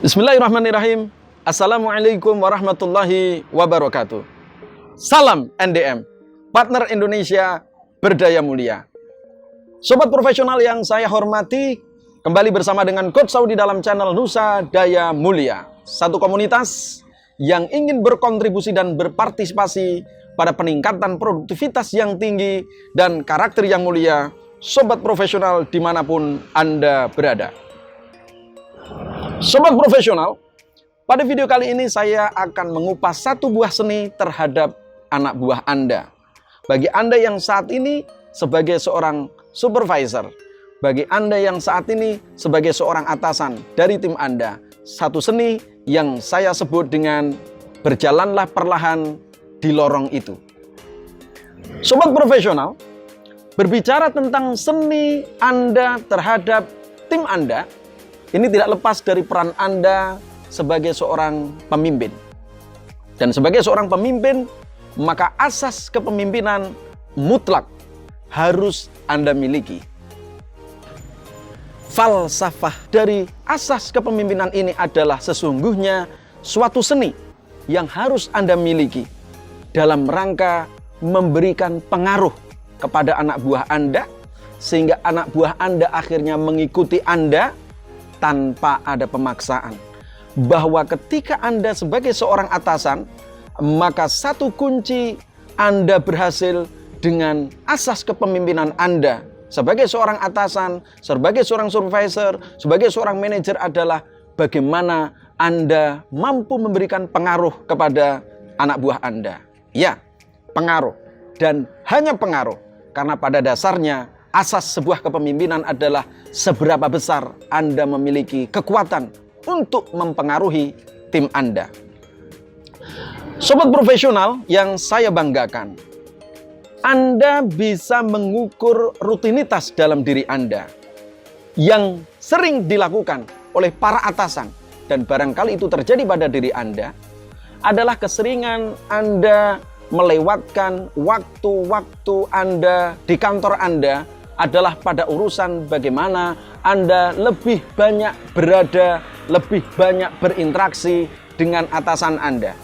Bismillahirrahmanirrahim. Assalamualaikum warahmatullahi wabarakatuh. Salam NDM, partner Indonesia berdaya mulia. Sobat profesional yang saya hormati, kembali bersama dengan Coach Saudi dalam channel Nusa Daya Mulia. Satu komunitas yang ingin berkontribusi dan berpartisipasi pada peningkatan produktivitas yang tinggi dan karakter yang mulia. Sobat profesional dimanapun Anda berada. Sobat profesional, pada video kali ini saya akan mengupas satu buah seni terhadap anak buah Anda. Bagi Anda yang saat ini sebagai seorang supervisor, bagi Anda yang saat ini sebagai seorang atasan dari tim Anda, satu seni yang saya sebut dengan berjalanlah perlahan di lorong itu. Sobat profesional, berbicara tentang seni Anda terhadap tim Anda, ini tidak lepas dari peran Anda sebagai seorang pemimpin. Dan sebagai seorang pemimpin, maka asas kepemimpinan mutlak harus Anda miliki. Falsafah dari asas kepemimpinan ini adalah sesungguhnya suatu seni yang harus Anda miliki dalam rangka memberikan pengaruh kepada anak buah Anda, sehingga anak buah Anda akhirnya mengikuti Anda tanpa ada pemaksaan. Bahwa ketika Anda sebagai seorang atasan, maka satu kunci Anda berhasil dengan asas kepemimpinan Anda sebagai seorang atasan, sebagai seorang supervisor, sebagai seorang manajer adalah bagaimana Anda mampu memberikan pengaruh kepada anak buah Anda. Ya, pengaruh. Dan hanya pengaruh. Karena pada dasarnya asas sebuah kepemimpinan adalah seberapa besar Anda memiliki kekuatan untuk mempengaruhi tim Anda. Sobat profesional yang saya banggakan, Anda bisa mengukur rutinitas dalam diri Anda yang sering dilakukan oleh para atasan, dan barangkali itu terjadi pada diri Anda, adalah keseringan Anda melewatkan waktu-waktu Anda di kantor Anda adalah pada urusan bagaimana Anda lebih banyak berada, lebih banyak berinteraksi dengan atasan Anda.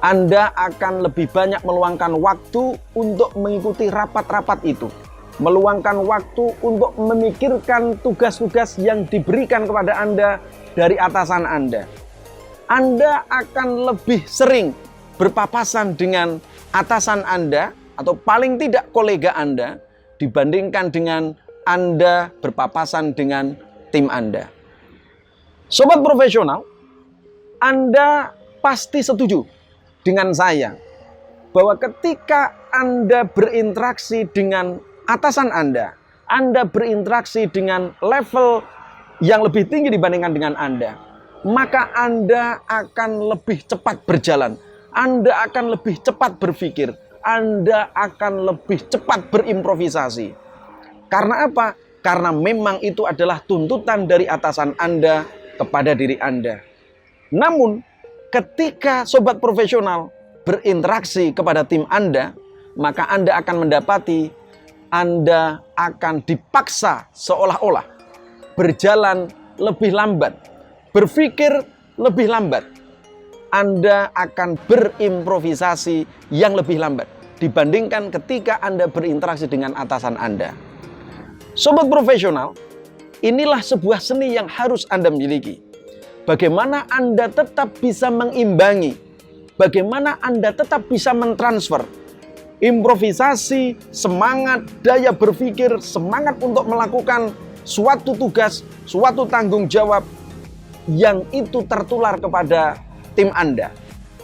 Anda akan lebih banyak meluangkan waktu untuk mengikuti rapat-rapat itu, meluangkan waktu untuk memikirkan tugas-tugas yang diberikan kepada Anda dari atasan Anda. Anda akan lebih sering berpapasan dengan atasan Anda atau paling tidak kolega Anda dibandingkan dengan Anda berpapasan dengan tim Anda. Sobat profesional, Anda pasti setuju dengan saya bahwa ketika Anda berinteraksi dengan atasan Anda berinteraksi dengan level yang lebih tinggi dibandingkan dengan Anda, maka Anda akan lebih cepat berjalan. Anda akan lebih cepat berpikir, Anda akan lebih cepat berimprovisasi. Karena apa? Karena memang itu adalah tuntutan dari atasan Anda kepada diri Anda. Namun, ketika sobat profesional berinteraksi kepada tim Anda, maka Anda akan mendapati Anda akan dipaksa seolah-olah berjalan lebih lambat, berpikir lebih lambat. Anda akan berimprovisasi yang lebih lambat dibandingkan ketika Anda berinteraksi dengan atasan Anda. Sobat profesional, inilah sebuah seni yang harus Anda miliki. Bagaimana Anda tetap bisa mengimbangi, bagaimana Anda tetap bisa mentransfer improvisasi, semangat, daya berpikir, semangat untuk melakukan suatu tugas, suatu tanggung jawab yang itu tertular kepada tim Anda.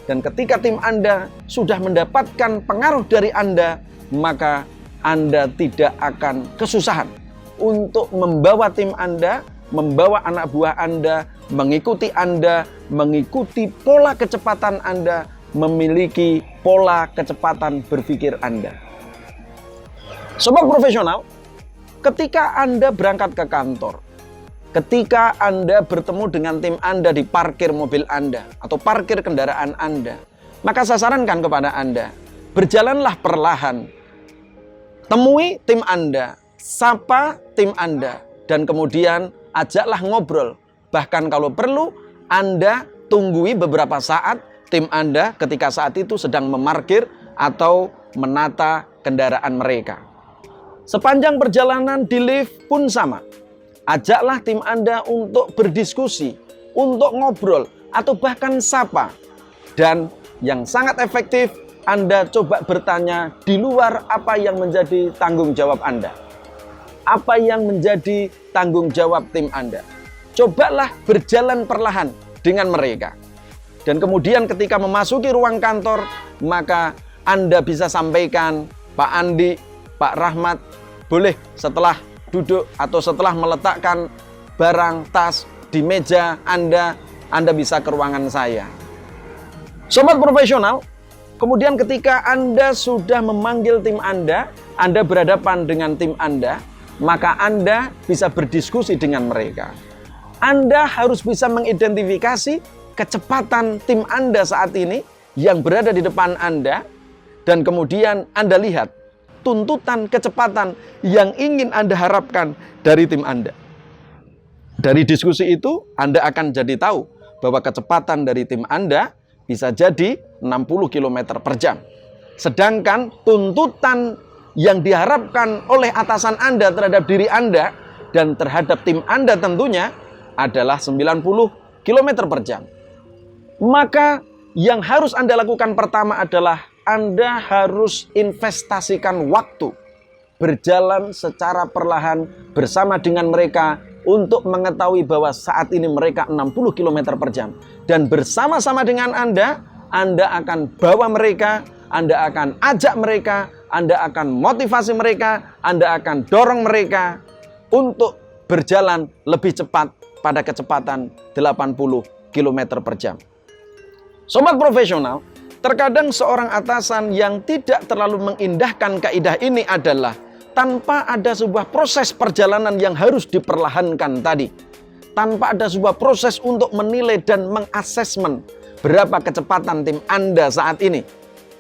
Dan ketika tim Anda sudah mendapatkan pengaruh dari Anda, maka Anda tidak akan kesusahan untuk membawa tim Anda, membawa anak buah Anda, mengikuti Anda, mengikuti pola kecepatan Anda, memiliki pola kecepatan berpikir Anda. Sobat profesional, ketika Anda berangkat ke kantor, ketika Anda bertemu dengan tim Anda di parkir mobil Anda atau parkir kendaraan Anda, maka saya sarankan kepada Anda, berjalanlah perlahan. Temui tim Anda, sapa tim Anda, dan kemudian ajaklah ngobrol. Bahkan kalau perlu, Anda tunggui beberapa saat tim Anda ketika saat itu sedang memarkir atau menata kendaraan mereka. Sepanjang perjalanan di lift pun sama. Ajaklah tim Anda untuk berdiskusi, untuk ngobrol, atau bahkan sapa. Dan yang sangat efektif, Anda coba bertanya di luar apa yang menjadi tanggung jawab Anda. Apa yang menjadi tanggung jawab tim Anda. Cobalah berjalan perlahan dengan mereka. Dan kemudian ketika memasuki ruang kantor, maka Anda bisa sampaikan, Pak Andi, Pak Rahmat, boleh setelah duduk atau setelah meletakkan barang, tas di meja Anda bisa ke ruangan saya. Sobat profesional, kemudian ketika Anda sudah memanggil tim Anda berhadapan dengan tim Anda, maka Anda bisa berdiskusi dengan mereka. Anda harus bisa mengidentifikasi kecepatan tim Anda saat ini yang berada di depan Anda, dan kemudian Anda lihat tuntutan kecepatan yang ingin Anda harapkan dari tim Anda. Dari diskusi itu, Anda akan jadi tahu bahwa kecepatan dari tim Anda bisa jadi 60 km per jam. Sedangkan tuntutan yang diharapkan oleh atasan Anda terhadap diri Anda dan terhadap tim Anda tentunya adalah 90 km per jam. Maka yang harus Anda lakukan pertama adalah Anda harus investasikan waktu. Berjalan secara perlahan bersama dengan mereka untuk mengetahui bahwa saat ini mereka 60 km per jam. Dan bersama-sama dengan Anda akan bawa mereka, Anda akan ajak mereka, Anda akan motivasi mereka, Anda akan dorong mereka untuk berjalan lebih cepat pada kecepatan 80 km per jam. Sobat profesional, terkadang seorang atasan yang tidak terlalu mengindahkan kaidah ini adalah tanpa ada sebuah proses perjalanan yang harus diperlahankan tadi. Tanpa ada sebuah proses untuk menilai dan mengasesmen berapa kecepatan tim Anda saat ini.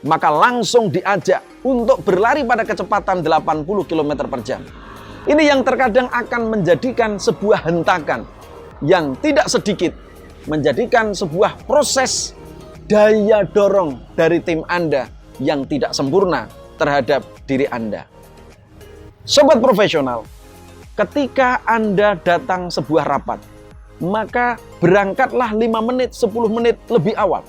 Maka langsung diajak untuk berlari pada kecepatan 80 km per jam. Ini yang terkadang akan menjadikan sebuah hentakan yang tidak sedikit. Menjadikan sebuah proses daya dorong dari tim Anda yang tidak sempurna terhadap diri Anda. Sobat profesional, ketika Anda datang sebuah rapat, maka berangkatlah 5 menit, 10 menit lebih awal.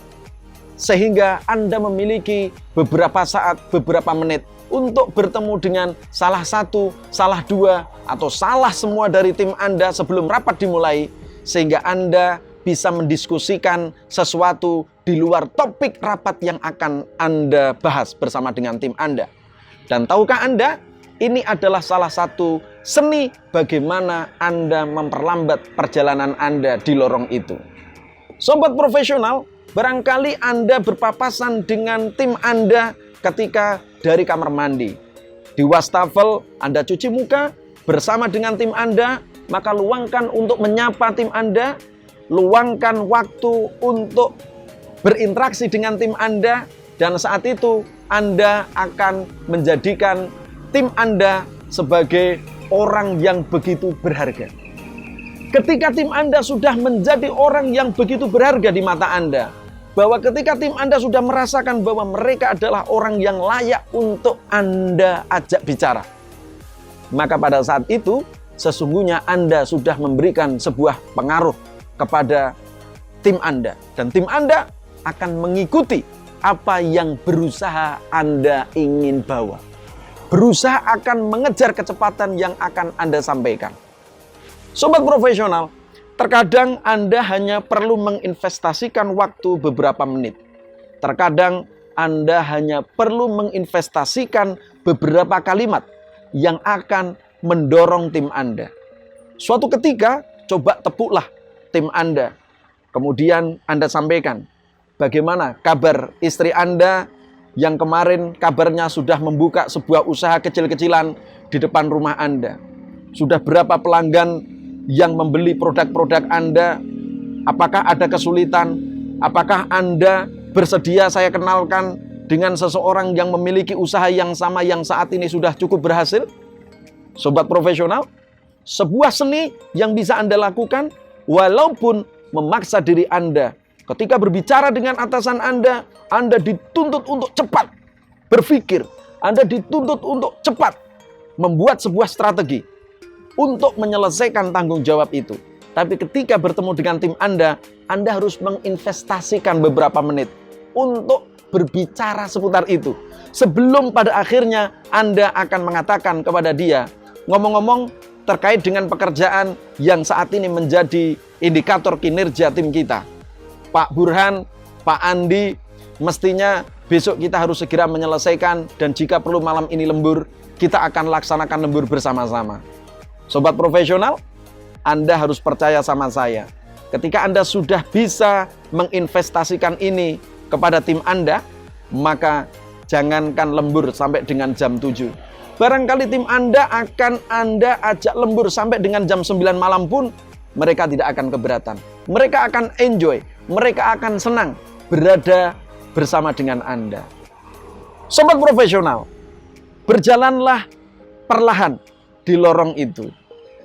Sehingga Anda memiliki beberapa saat, beberapa menit untuk bertemu dengan salah satu, salah dua, atau salah semua dari tim Anda sebelum rapat dimulai. Sehingga Anda bisa mendiskusikan sesuatu di luar topik rapat yang akan Anda bahas bersama dengan tim Anda. Dan tahukah Anda, ini adalah salah satu seni bagaimana Anda memperlambat perjalanan Anda di lorong itu. Sobat profesional, barangkali Anda berpapasan dengan tim Anda ketika dari kamar mandi. Di wastafel Anda cuci muka bersama dengan tim Anda, maka luangkan untuk menyapa tim Anda, luangkan waktu untuk berinteraksi dengan tim Anda, dan saat itu Anda akan menjadikan tim Anda sebagai orang yang begitu berharga. Ketika tim Anda sudah menjadi orang yang begitu berharga di mata Anda, bahwa ketika tim Anda sudah merasakan bahwa mereka adalah orang yang layak untuk Anda ajak bicara, maka pada saat itu sesungguhnya Anda sudah memberikan sebuah pengaruh kepada tim Anda. Dan tim Anda akan mengikuti apa yang berusaha Anda ingin bawa. Berusaha akan mengejar kecepatan yang akan Anda sampaikan. Sobat profesional, terkadang Anda hanya perlu menginvestasikan waktu beberapa menit. Terkadang Anda hanya perlu menginvestasikan beberapa kalimat yang akan mendorong tim Anda. Suatu ketika, coba tepuklah tim Anda. Kemudian Anda sampaikan, bagaimana kabar istri Anda yang kemarin kabarnya sudah membuka sebuah usaha kecil-kecilan di depan rumah Anda. Sudah berapa pelanggan yang membeli produk-produk Anda? Apakah ada kesulitan? Apakah Anda bersedia saya kenalkan dengan seseorang yang memiliki usaha yang sama yang saat ini sudah cukup berhasil? Sobat profesional, sebuah seni yang bisa Anda lakukan walaupun memaksa diri Anda. Ketika berbicara dengan atasan Anda dituntut untuk cepat berpikir. Anda dituntut untuk cepat membuat sebuah strategi untuk menyelesaikan tanggung jawab itu. Tapi ketika bertemu dengan tim Anda harus menginvestasikan beberapa menit untuk berbicara seputar itu. Sebelum pada akhirnya Anda akan mengatakan kepada dia, ngomong-ngomong terkait dengan pekerjaan yang saat ini menjadi indikator kinerja tim kita. Pak Burhan, Pak Andi, mestinya besok kita harus segera menyelesaikan dan jika perlu malam ini lembur, kita akan laksanakan lembur bersama-sama. Sobat profesional, Anda harus percaya sama saya. Ketika Anda sudah bisa menginvestasikan ini kepada tim Anda, maka jangankan lembur sampai dengan jam 7. Barangkali tim Anda akan Anda ajak lembur sampai dengan jam 9 malam pun, mereka tidak akan keberatan. Mereka akan enjoy, mereka akan senang berada bersama dengan Anda. Sobat profesional, berjalanlah perlahan di lorong itu.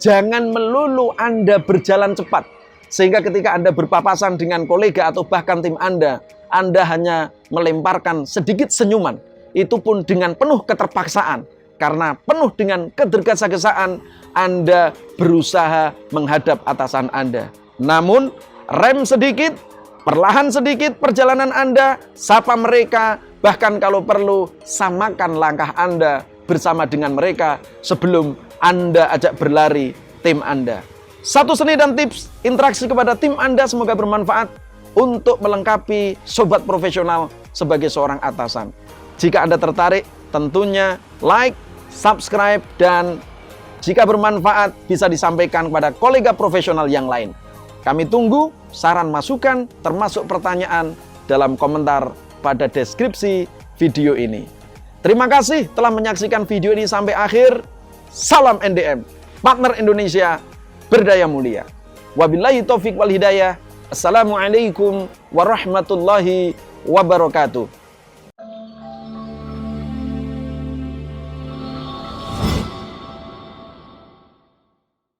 Jangan melulu Anda berjalan cepat, sehingga ketika Anda berpapasan dengan kolega atau bahkan tim Anda hanya melemparkan sedikit senyuman. Itu pun dengan penuh keterpaksaan. Karena penuh dengan ketergesa-gesaan, Anda berusaha menghadap atasan Anda. Namun, rem sedikit, perlahan sedikit perjalanan Anda, sapa mereka, bahkan kalau perlu, samakan langkah Anda bersama dengan mereka sebelum Anda ajak berlari tim Anda. Satu seni dan tips interaksi kepada tim Anda semoga bermanfaat untuk melengkapi sobat profesional sebagai seorang atasan. Jika Anda tertarik, tentunya like, subscribe, dan jika bermanfaat bisa disampaikan kepada kolega profesional yang lain. Kami tunggu saran masukan termasuk pertanyaan dalam komentar pada deskripsi video ini. Terima kasih telah menyaksikan video ini sampai akhir. Salam NDM, partner Indonesia berdaya mulia. Wabillahi taufik wal hidayah. Assalamualaikum warahmatullahi wabarakatuh.